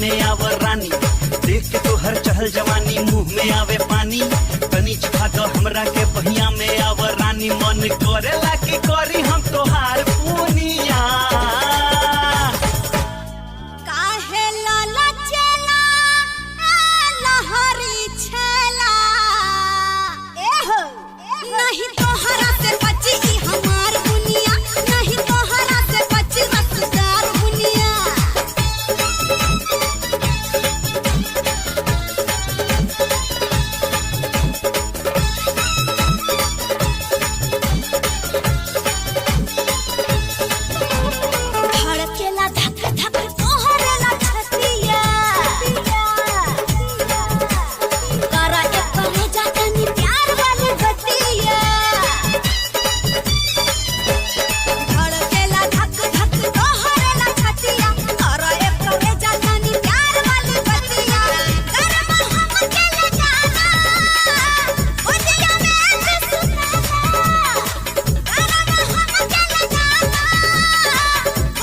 में आवर रानी, देख के तो हर चहल जवानी मुंह में आवे पानी। तनी चखा दो हमरा के बहिया में आवर रानी, मन करेला की करी हम तोहार पुनिया। काहे लाला चेला लहरी छेला, एहो नहीं तोहरा से बची ई हमार दुनिया, नहीं तोहरा से बची रसदार दुनिया। धड़केला धक धक तोहरेला छतिया, करा एक करे जातनी प्यार वाली बतिया। धड़केला धक धक तोहरेला छतिया, करा एक करे जातनी प्यार वाली बतिया। करम हम के ले जाना उदिया में से सुनाना, करम हम के ले जाना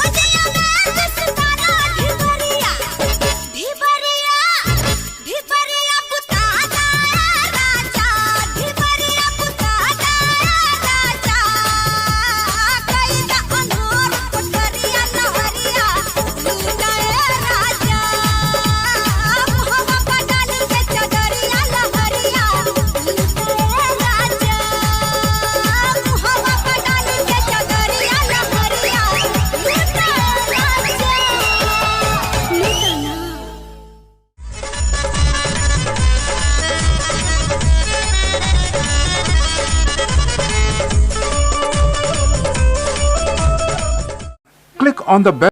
उदिया में से सुनाना। ढिबरिया ढिबरिया ढिबरिया बुता दाया राजा, ढिबरिया बुता दाया राजा। कैदा अनोर कोठरिया लहरिया लूटाए राजा, मुहवा पर डाली के चदरिया लहरिया लूटाए राजा, मुहवा पर डाली के चदरिया लहरिया लूटाए राजा। लूटाना Click on the bell